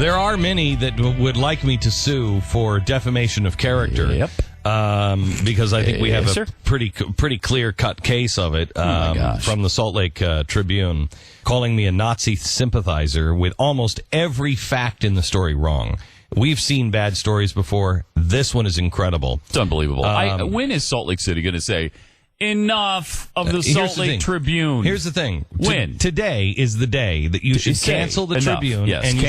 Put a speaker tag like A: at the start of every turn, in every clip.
A: There are many that would like me to sue for defamation of character.
B: Yep.
A: Because I think we have
B: Yes,
A: a
B: sir.
A: pretty clear-cut case of it from the Salt Lake Tribune, calling me a Nazi sympathizer with almost every fact in the story wrong. We've seen bad stories before. This one is incredible.
B: It's unbelievable. When is Salt Lake City going to say, enough of the Salt Lake Tribune?
A: Here's the thing.
B: When?
A: Today is the day that you should cancel the
B: enough.
A: Tribune.
B: Yes,
A: and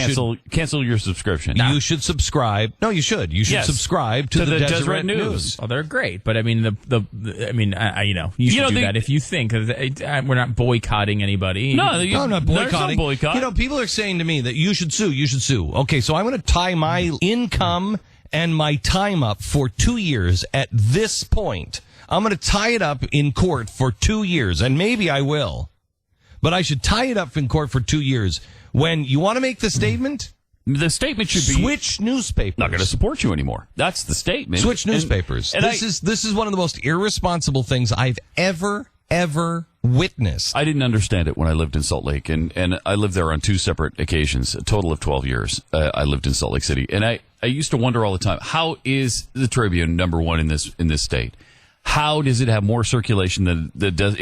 B: cancel your subscription.
A: You should subscribe. No, you should. You should subscribe to the Deseret News.
C: Oh, they're great, but I mean, you should do that if you think we're not boycotting anybody.
A: No, I'm not boycotting.
B: No boycott.
A: People are saying to me that you should sue. You should sue. Okay, so I'm going to tie my income and my time up for 2 years at this point. I'm going to tie it up in court for 2 years, and maybe I will. But I should tie it up in court for 2 years. When you want to make the statement,
B: the statement should be
A: switch newspapers.
B: Not going to support you anymore. That's the statement.
A: Switch newspapers.
B: And
A: this is one of the most irresponsible things I've ever witnessed.
B: I didn't understand it when I lived in Salt Lake, and I lived there on 2 separate occasions, a total of 12 years. I lived in Salt Lake City, and I used to wonder all the time, how is the Tribune number one in this state? How does it have more circulation than does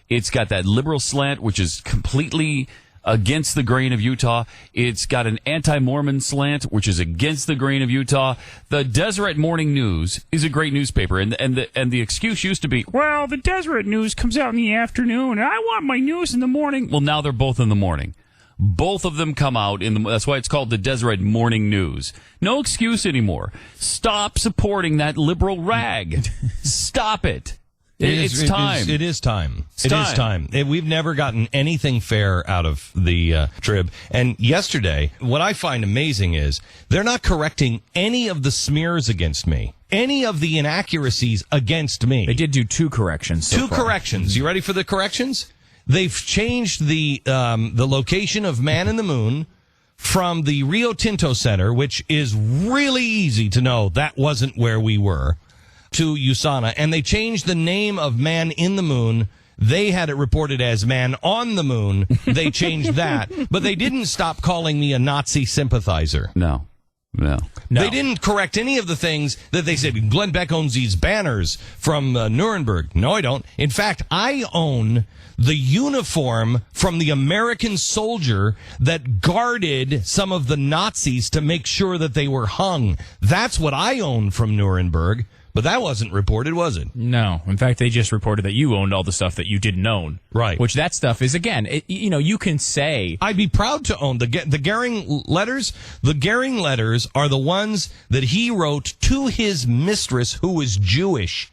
B: it's got that liberal slant, which is completely against the grain of Utah. It's got an anti-Mormon slant, which is against the grain of Utah. The Deseret Morning News is a great newspaper, and the excuse used to be, well, the Deseret News comes out in the afternoon, and I want my news in the morning. Well, now they're both in the morning. Both of them come out that's why it's called the Deseret Morning News. No excuse anymore. Stop supporting that liberal rag. Stop it. It's time.
A: It is time. It is time. We've never gotten anything fair out of the Trib. And yesterday, what I find amazing is they're not correcting any of the smears against me, any of the inaccuracies against me.
C: They did do 2 corrections.
A: Two corrections. You ready for the corrections? They've changed the location of Man in the Moon from the Rio Tinto Center, which is really easy to know that wasn't where we were, to USANA. And they changed the name of Man in the Moon. They had it reported as Man on the Moon. They changed that. But they didn't stop calling me a Nazi sympathizer.
B: No.
A: They didn't correct any of the things that they said. Glenn Beck owns these banners from Nuremberg. No, I don't. In fact, I own the uniform from the American soldier that guarded some of the Nazis to make sure that they were hung. That's what I own from Nuremberg. But that wasn't reported, was it?
C: No. In fact, they just reported that you owned all the stuff that you didn't own.
A: Right.
C: Which that stuff is, again, you can say...
A: I'd be proud to own the Goering letters. The Goering letters are the ones that he wrote to his mistress, who was Jewish.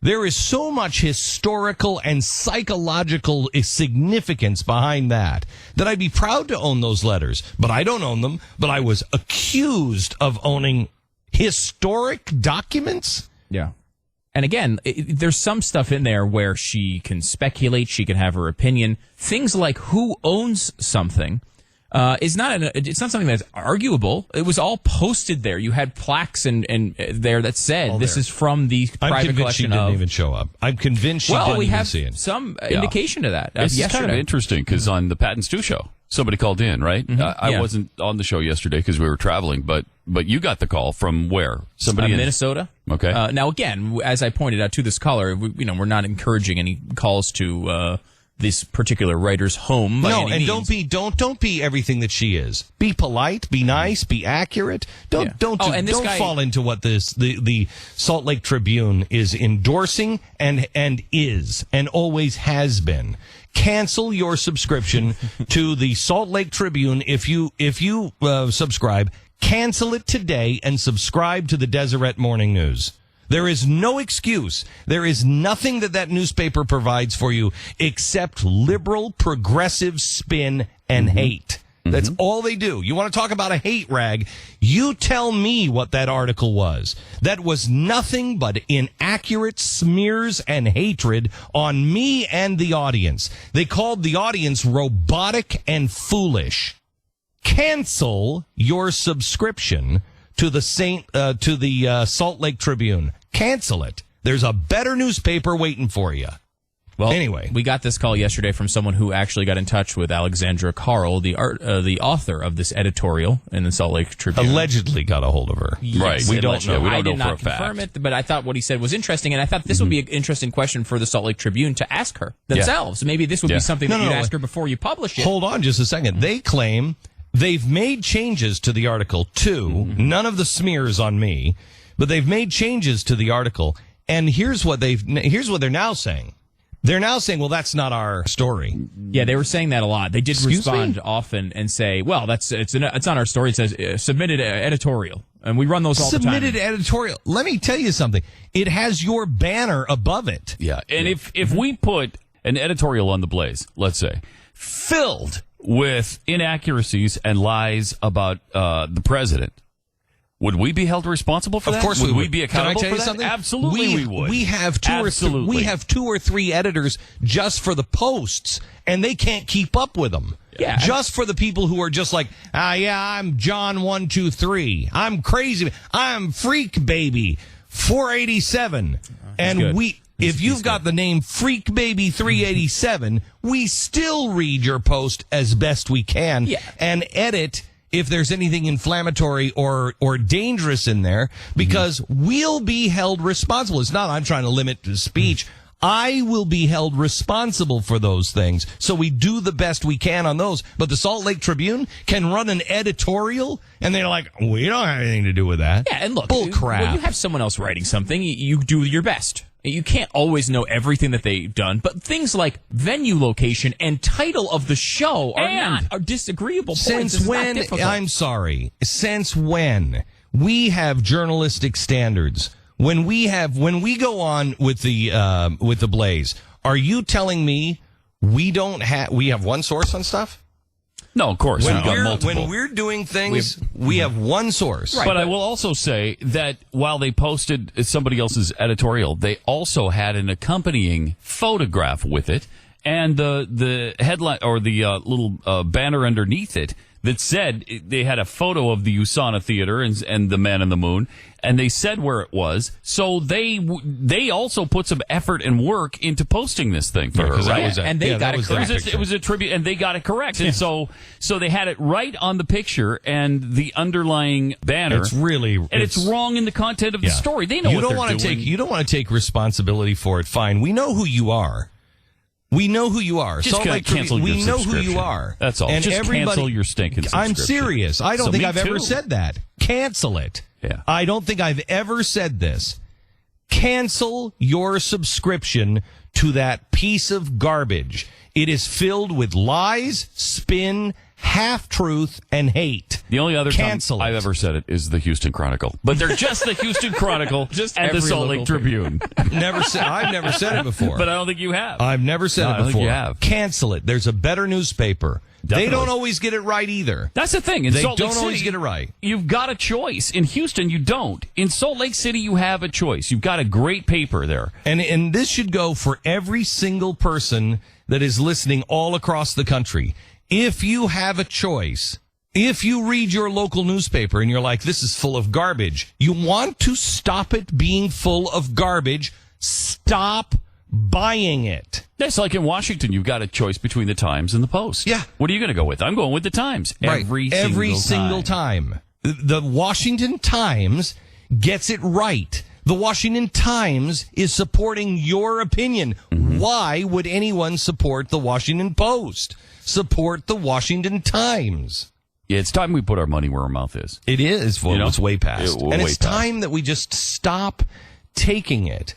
A: There is so much historical and psychological significance behind that I'd be proud to own those letters. But I don't own them. But I was accused of owning historic documents.
C: Yeah. And again, there's some stuff in there where she can speculate, she can have her opinion. Things like who owns something it's not something that's arguable. It was all posted there. You had plaques and there that said this is from the private collection of...
A: I'm convinced she didn't even show up. I'm convinced she didn't even see it.
C: Some indication of that.
B: It's kind of interesting because on the Pat and Stu show, somebody called in, right? I wasn't on the show yesterday because we were traveling, but you got the call from where? Somebody in
C: Minnesota.
B: Okay.
C: Now, again, as I pointed out to this caller, we're not encouraging any calls to this particular writer's home.
A: No, and don't be everything that she is. Be polite, be nice, be accurate. Don't fall into what the Salt Lake Tribune is endorsing and is and always has been. Cancel your subscription to the Salt Lake Tribune if you subscribe. Cancel it today and subscribe to the Deseret Morning News. There is no excuse. There is nothing that newspaper provides for you except liberal, progressive spin and hate. That's all they do. You want to talk about a hate rag? You tell me what that article was. That was nothing but inaccurate smears and hatred on me and the audience. They called the audience robotic and foolish. Cancel your subscription to the Salt Lake Tribune. Cancel it. There's a better newspaper waiting for you.
C: Well,
A: anyway,
C: we got this call yesterday from someone who actually got in touch with Alexandra Carl, the author of this editorial in the Salt Lake Tribune.
A: Allegedly got a hold of her.
C: Yes,
B: right.
A: We don't know.
B: We
C: I
B: don't
C: did
B: know
C: not
B: for a
C: confirm
B: fact.
C: it, but I thought what he said was interesting, and I thought this would be an interesting question for the Salt Lake Tribune to ask her themselves. Maybe this would be something that you'd ask her before you publish it.
A: Hold on just a second. They claim they've made changes to the article, too. None of the smears on me, but they've made changes to the article, and here's what they're now saying. They're now saying, well, that's not our story.
C: Yeah, they were saying that a lot. They did respond often and say, well, it's on our story. It says submitted editorial. And we run those all the time.
A: Submitted editorial. Let me tell you something. It has your banner above it.
B: Yeah. And if we put an editorial on the Blaze, let's say, filled with inaccuracies and lies about the president, would we be held responsible for that?
A: Of course
B: would
A: we would.
B: be accountable
A: Can I tell you
B: for that?
A: something?
B: Absolutely we would.
A: We have two or three editors just for the posts, and they can't keep up with them.
C: Yeah.
A: Just for the people who are just like, I'm John 123. I'm crazy. I'm Freak Baby 487. And
C: good.
A: If you've got the name Freak Baby 387, we still read your post as best we can and edit if there's anything inflammatory or dangerous in there, because we'll be held responsible. It's not I'm trying to limit speech. I will be held responsible for those things. So we do the best we can on those. But the Salt Lake Tribune can run an editorial, and they're like, we don't have anything to do with that.
C: Yeah, and look,
A: bull crap.
C: When you have someone else writing something, you do your best. You can't always know everything that they've done, but things like venue location and title of the show are disagreeable points.
A: Since when? I'm sorry. Since when we have journalistic standards? When we go on with the Blaze, are you telling me we have one source on stuff?
B: No, of course.
A: When we're doing things, we have one source.
B: Right, but I will also say that while they posted somebody else's editorial, they also had an accompanying photograph with it, and the headline or the little banner underneath it that said they had a photo of the USANA Theater and the Man in the Moon, and they said where it was. So they also put some effort and work into posting this thing for her, right?
C: And they got it correct.
B: It was a tribute, and they got it correct. And so they had it right on the picture and the underlying banner. It's wrong in the content of the story. They know what they're doing.
A: You don't want to take responsibility for it. Fine, we know who you are. We know who you are.
B: Just cancel your
A: we know who you are.
B: That's all.
A: And
B: just cancel your stinking subscription.
A: I'm serious. I don't think I've ever said that. Cancel it.
B: Yeah.
A: I don't think I've ever said this. Cancel your subscription to that piece of garbage. It is filled with lies, spin, half-truth, and hate.
B: The only other time
A: Cancel
B: I've ever said it is the Houston Chronicle. But they're just the Houston Chronicle and the Salt Lake Tribune.
A: I've never said it before.
B: But I don't think you have.
A: I've never said it before.
B: I don't think you have.
A: Cancel it. There's a better newspaper.
B: Definitely.
A: They don't always get it right either.
B: That's the thing. In
A: they
B: Salt Lake
A: don't
B: City,
A: always get it right.
B: You've got a choice. In Houston, you don't. In Salt Lake City, you have a choice. You've got a great paper there.
A: And this should go for every single person that is listening all across the country. If you have a choice, if you read your local newspaper and you're like, this is full of garbage, you want to stop it being full of garbage, stop buying it.
B: That's like in Washington, you've got a choice between the Times and the Post.
A: Yeah.
B: What are you going to go with? I'm going with the Times.
A: Right.
B: Every
A: single time. The Washington Times gets it right. The Washington Times is supporting your opinion. Mm-hmm. Why would anyone support the Washington Post? Support the Washington Times.
B: Yeah, it's time we put our money where our mouth is.
A: It is. Well, it's way past. It's
B: past.
A: Time that we just stop taking it.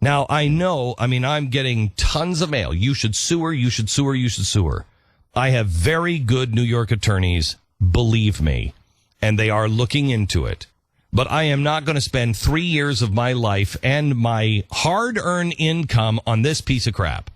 A: Now, I'm getting tons of mail. You should sue her, you should sue her, you should sue her. I have very good New York attorneys, believe me, and they are looking into it. But I am not going to spend 3 years of my life and my hard-earned income on this piece of crap.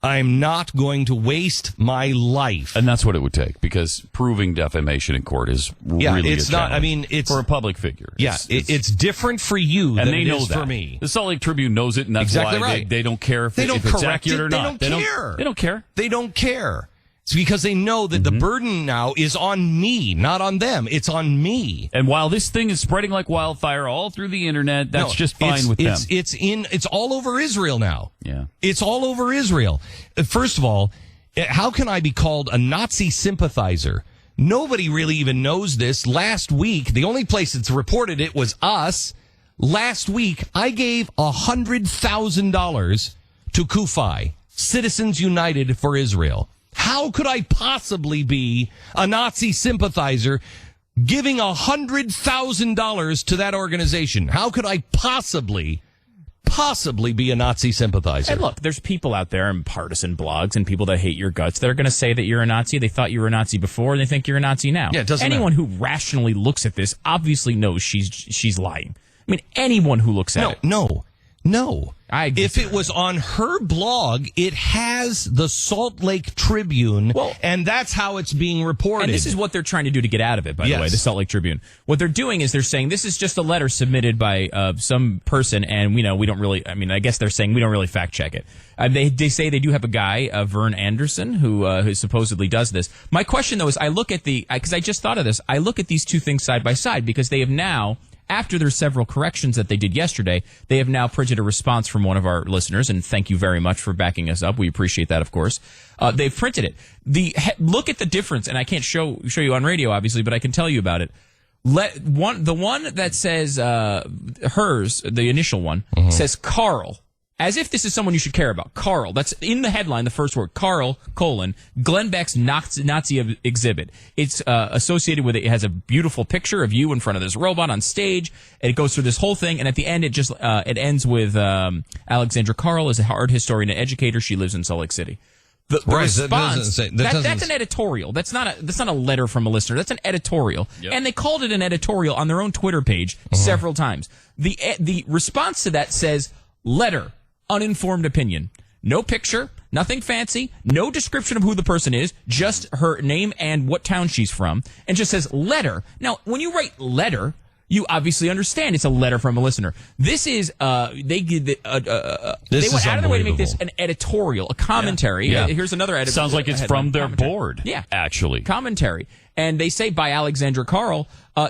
A: I'm not going to waste my life.
B: And that's what it would take, because proving defamation in court is really
A: it's
B: a
A: not.
B: challenge.
A: I mean, it's
B: for a public figure.
A: Yeah, it's different for you than it is for me.
B: The Salt Lake Tribune knows it, and that's
A: exactly
B: why
A: right.
B: they don't care if
A: they don't
B: it's
A: correct
B: accurate
A: it.
B: or not.
A: They don't care.
B: They don't care.
A: They don't care. It's because they know that the burden now is on me, not on them. It's on me.
B: And while this thing is spreading like wildfire all through the internet, that's just fine with them.
A: It's all over Israel now.
B: Yeah.
A: It's all over Israel. First of all, how can I be called a Nazi sympathizer? Nobody really even knows this. Last week, the only place that's reported it was us. Last week, I gave $100,000 to Kufi, Citizens United for Israel. How could I possibly be a Nazi sympathizer giving $100,000 to that organization? How could I possibly be a Nazi sympathizer?
C: And look, there's people out there in partisan blogs and people that hate your guts that are going to say that you're a Nazi. They thought you were a Nazi before, and they think you're a Nazi now.
A: Yeah, it doesn't
C: Anyone
A: matter.
C: who rationally looks at this obviously knows she's lying. I mean, anyone who looks at it.
A: No.
C: If
A: it was on her blog, it has the Salt Lake Tribune, and that's how it's being reported.
C: And this is what they're trying to do to get out of it, by the way, the Salt Lake Tribune. What they're doing is they're saying this is just a letter submitted by some person, and we don't really, I guess they're saying we don't really fact check it. They say they do have a guy, Vern Anderson, who supposedly does this. My question, though, is I look at because I just thought of this, I look at these two things side by side because they have now, after there's several corrections that they did yesterday, they have now printed a response from one of our listeners, and thank you very much for backing us up. We appreciate that, of course. They've printed it. Look at the difference, and I can't show you on radio, obviously, but I can tell you about it. The one that says hers, the initial one, says Carl. As if this is someone you should care about. Carl. That's in the headline, the first word. Carl, Glenn Beck's Nazi exhibit. It's associated with it. It has a beautiful picture of you in front of this robot on stage. And it goes through this whole thing. And at the end, it ends with Alexandra Carl is a art historian and educator. She lives in Salt Lake City. The response, that's an editorial. That's not a letter from a listener. That's an editorial. Yep. And they called it an editorial on their own Twitter page several times. The response to that says, letter. Uninformed opinion. No picture, nothing fancy, no description of who the person is, just her name and what town she's from, and just says letter. Now, when you write letter, you obviously understand it's a letter from a listener. This is they went out of their way to make this an editorial, a commentary.
B: Yeah.
C: Here's another editorial.
B: Sounds like it's from their board.
C: Yeah,
B: actually,
C: commentary. And they say by Alexandra Carl,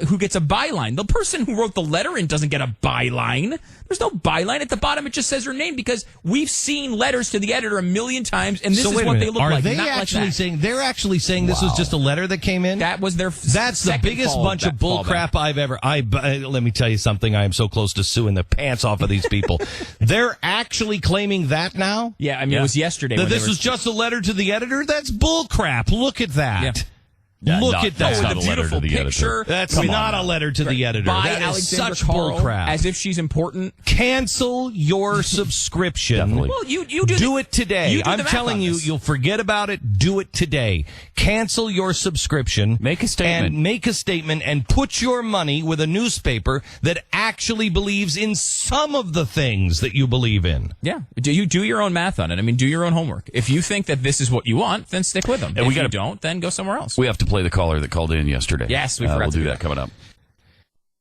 C: who gets a byline. The person who wrote the letter in doesn't get a byline. There's no byline. At the bottom, it just says her name because we've seen letters to the editor a million times, and this is what they look like.
A: Are they actually saying? They're actually saying this was just a letter that came in.
C: That was their.
A: That's the biggest bunch of bullcrap I've ever. Let me tell you something. I am so close to suing the pants off of these people. They're actually claiming that now.
C: Yeah, I mean it was yesterday.
A: That this was just a letter to the editor. That's bullcrap. Look at that.
B: Yeah.
A: Look at that.
B: That's not a letter to the editor.
A: That's not a letter to the editor.
C: By
A: That is
C: Alexandra
A: such
C: Carl,
A: bullcrap.
C: as if she's important.
A: Cancel your subscription.
B: Definitely.
C: Well, you
A: do it today.
C: I'm
A: telling you, you'll forget about it. Do it today. Cancel your subscription.
B: Make a statement.
A: And make a statement and put your money with a newspaper that actually believes in some of the things that you believe in.
C: Yeah. Do your own math on it. I mean, do your own homework. If you think that this is what you want, then stick with them.
B: And
C: if you don't, then go somewhere else.
B: We have to play the caller that called in yesterday.
C: Yes, we forgot
B: we'll
C: to
B: do
C: do
B: that coming up.